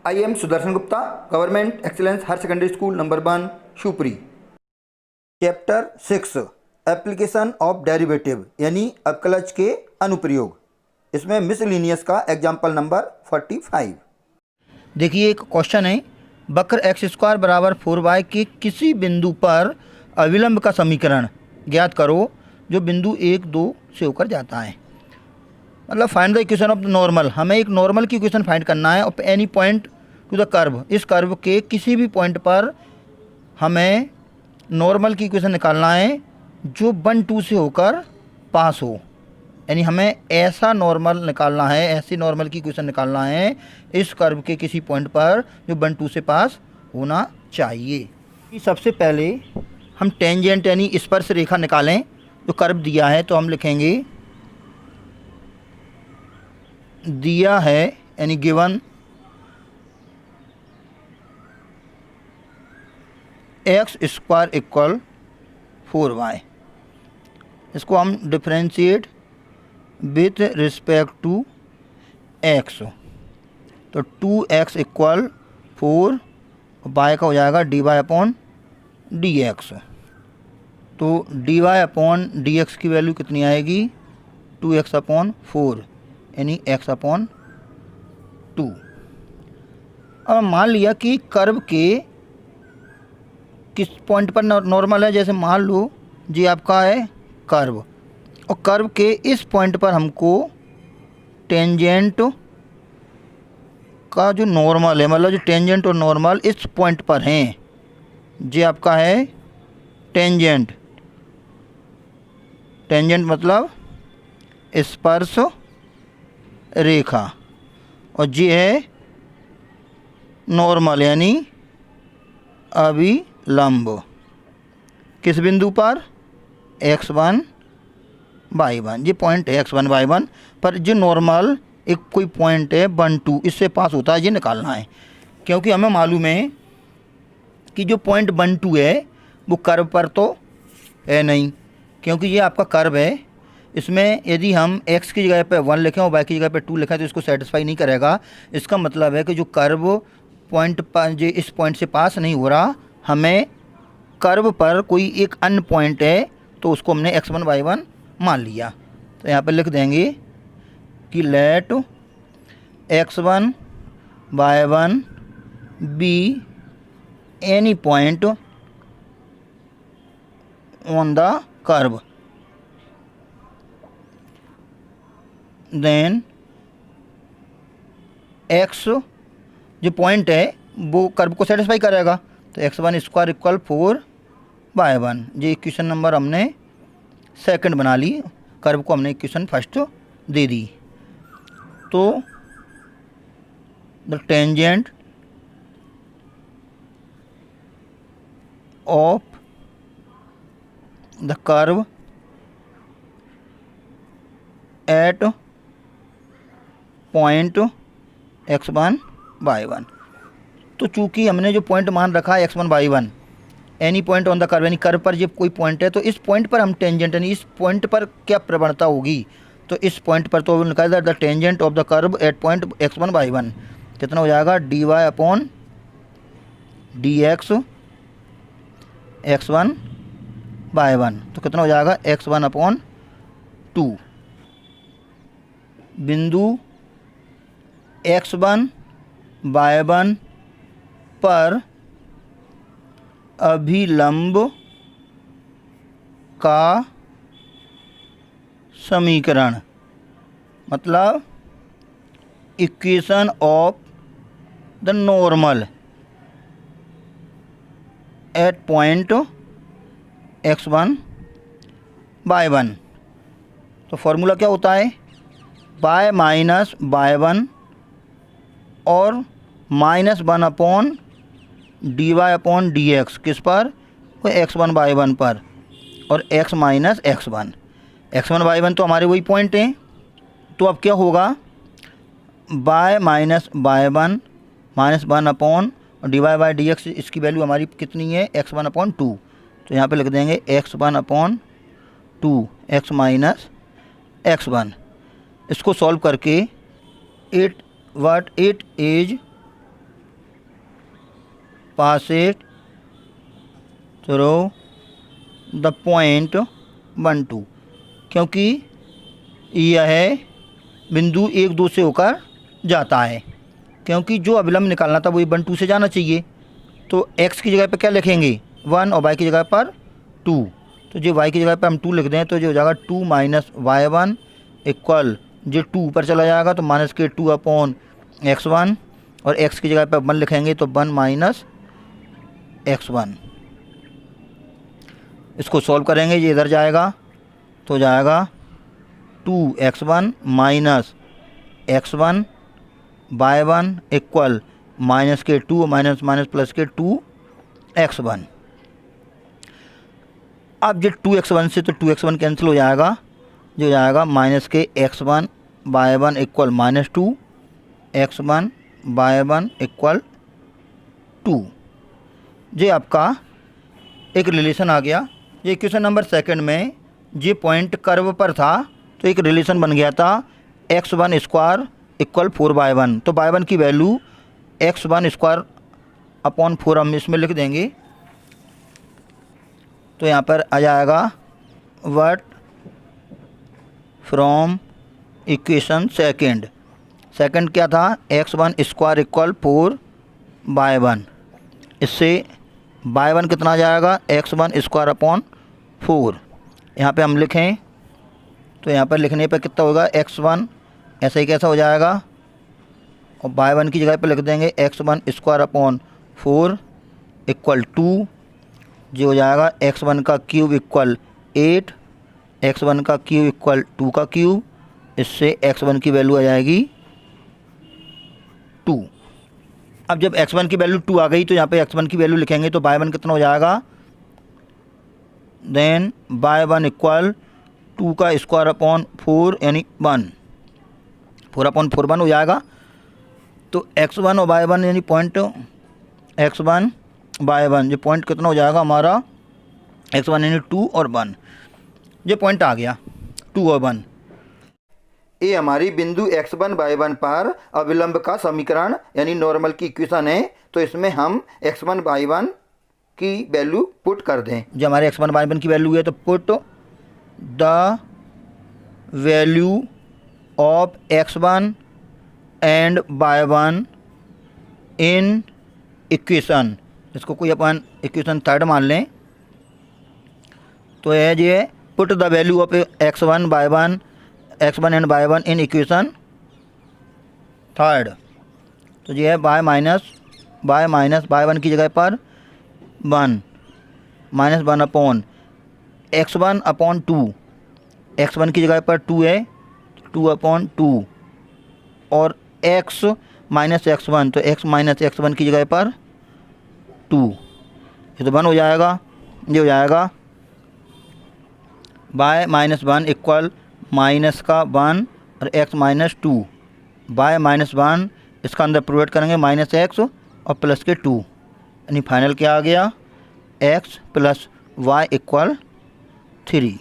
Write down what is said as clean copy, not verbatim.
I am Sudarshan Gupta, government excellence higher secondary school number 1, Shivpuri. Chapter 6 application of derivative यानी अवकलज के अनुप्रयोग। इसमें मिसलिनियस का एग्जाम्पल नंबर 45। देखिए एक क्वेश्चन है, वक्र एक्स स्क्वायर बराबर 4y के किसी बिंदु पर अविलंब का समीकरण ज्ञात करो जो बिंदु 1, 2 से होकर जाता है। मतलब find the equation of the normal, हमें एक नॉर्मल की इक्वेशन फाइंड करना है और any point two the curve, इस कर्व के किसी भी पॉइंट पर हमें नॉर्मल की इक्वेशन निकालना है जो 1, 2 से होकर पास हो। यानी हमें ऐसा नॉर्मल निकालना है, ऐसी नॉर्मल की इक्वेशन निकालना है इस कर्व के किसी पॉइंट पर जो 1, 2 से पास होना चाहिए। सबसे पहले हम टेंजेंट यानी स्पर्श रेखा निकालें जो कर्व दिया है। तो हम लिखेंगे दिया है यानी given x square equal 4y, इसको हम differentiate with respect to x। तो 2x इक्वल 4, y का हो जाएगा dy अपॉन dx। तो dy अपॉन dx की वैल्यू कितनी आएगी 2x अपॉन 4 यानी x अपॉन 2। अब मान लिया कि कर्व के किस पॉइंट पर नॉर्मल है, जैसे मान लो जी आपका है कर्व और कर्व के इस पॉइंट पर हमको टेंजेंट का जो नॉर्मल है, मतलब जो टेंजेंट और नॉर्मल इस पॉइंट पर हैं, जी आपका है टेंजेंट। टेंजेंट मतलब स्पर्श रेखा और जी है नॉर्मल यानी अभिलंब। किस बिंदु पर x1, y1, ये पॉइंट है x1, y1 पर जो नॉर्मल एक कोई पॉइंट है 1, 2 इससे पास होता है, ये निकालना है। क्योंकि हमें मालूम है कि जो पॉइंट 1, 2 है वो कर्व पर तो है नहीं, क्योंकि ये आपका कर्व है। इसमें यदि हम x की जगह पे 1 लिखें और y की जगह पे 2 लिखें तो इसको सेटिस्फाई नहीं करेगा। इसका मतलब है कि जो कर्व पॉइंट पर जो इस पॉइंट से पास नहीं हो रहा, हमें कर्व पर कोई एक अन्य पॉइंट है तो उसको हमने x1, y1 मान लिया। तो यहाँ पर लिख देंगे कि let x1, y1 be any point on the curve, then x जो पॉइंट है वो कर्व को सेटिस्फाई करेगा। तो x1 स्क्वायर इक्वल 4y1, ये इक्वेशन नंबर हमने सेकंड बना ली, कर्व को हमने इक्वेशन फर्स्ट दे दी। तो the tangent of the curve at point x1, y1। तो चूंकि हमने जो पॉइंट मान रखा है x1, y1 any point on the curve यानी कर्व पर जब कोई पॉइंट है तो इस पॉइंट पर हम टेंजेंट यानी इस पॉइंट पर क्या प्रवणता होगी, तो इस पॉइंट पर तो निकाल the tangent of the curve at point x1, y1 कितना हो जाएगा dy upon dx x1, y1। तो कितना हो जाएगा x1 अपॉन 2। बिंदु x1, y1 पर अभिलंब का समीकरण, मतलब equation of the normal at point x1, y1। तो फॉर्मूला क्या होता है y माइनस y1 और -1 अपॉन dy अपॉन dx किस पर, वो x1, y1 पर, और x minus x1। x1, y1 तो हमारे वही पॉइंट हैं। तो अब क्या होगा y minus y1 -1 upon dy by dx, इसकी वैल्यू हमारी कितनी है x1 अपॉन 2। तो यहाँ पे लिख देंगे x1 upon 2 x minus x1। इसको सॉल्व करके 8 is pass it through the point 1 2, क्योंकि यह बिंदु 1 2 से होकर जाता है, क्योंकि जो अभिलंब निकालना था वही 1 2 से जाना चाहिए। तो x की जगह पर क्या लिखेंगे 1 और y की जगह पर 2, तो जो y की जगह पर हम 2 लिख दें तो जो हो जाएगा 2 माइनस y1 इक्वल जो 2 ऊपर चला जाएगा तो माइनस के 2 अपॉन x1, और x की जगह पर 1 लिखेंगे तो 1 माइनस x1। इसको सॉल्व करेंगे, ये इधर जाएगा तो जाएगा 2x1 minus x1 y1 equal minus के 2 माइनस माइनस प्लस के 2x1। अब जो 2x1 से तो 2x1 कैंसिल हो जाएगा, जो हो जाएगा माइनस के x1 y1 equal minus 2, x1 y1 equal 2। ये आपका एक रिलेशन आ गया। ये क्वेश्चन नंबर 2 में ये पॉइंट कर्व पर था तो एक रिलेशन बन गया था x1 स्क्वायर इक्वल 4y1। तो y1 की वैल्यू x1 स्क्वायर अपॉन 4 हम इसमें लिख देंगे, तो यहाँ पर आ जाएगा व्हाट फ्रॉम इक्वेशन सेकंड क्या था x1 स्क्वायर इक्वल 4y1। इससे y1 कितना आ जाएगा x1 स्क्वायर अपॉन 4। यहाँ पे हम लिखें तो यहाँ पर लिखने पर कितना होगा x1 ऐसा ही कैसा हो जाएगा, और y1 की जगह पर लिख देंगे x1 स्क्वायर अपॉन 4 इक्वल 2, जो हो जाएगा x1 का क्यूब इक्वल 8, x1 का क्यूब इक्वल 2 का क्यूब। इससे x1 की वैल्यू आ जाएगी 2। अब जब x1 की वैल्यू 2 आ गई तो यहाँ पे x1 की वैल्यू लिखेंगे तो y1 कितना हो जाएगा, देन y1 इक्वल 2 का स्क्वायर अपॉन 4 यानी 1, 4 अपॉन 4 1 हो जाएगा। तो x1 और y1 यानी पॉइंट x1 y1 ये पॉइंट कितना हो जाएगा हमारा x1 यानी 2 और 1, ये पॉइंट आ गया 2 और 1। ये हमारी बिंदु x1 y1 पर अविलंब का समीकरण यानी नॉर्मल की इक्वेशन है। तो इसमें हम x1 y1 की वैल्यू पुट कर दें। जो हमारे x1 y1 की वैल्यू है तो put the value of x1 and y1 in equation, इसको कोई अपन इक्वेशन 3 मान लें तो है ये put the value of x1 and y1 in equation 3। तो ये है y माइनस y1 की जगह पर 1 minus 1 upon x1 upon 2, x1 की जगह पर 2 है 2 अपॉन 2, और x माइनस x1 तो x माइनस x1 की जगह पर 2, ये तो 1 हो जाएगा। ये हो जाएगा y माइनस 1 इक्वल माइनस का 1 और x माइनस 2, y माइनस 1 इसका अंदर प्रोवाइड करेंगे माइनस x और प्लस के 2, यानी फाइनल क्या आ गया x प्लस y इक्वल 3।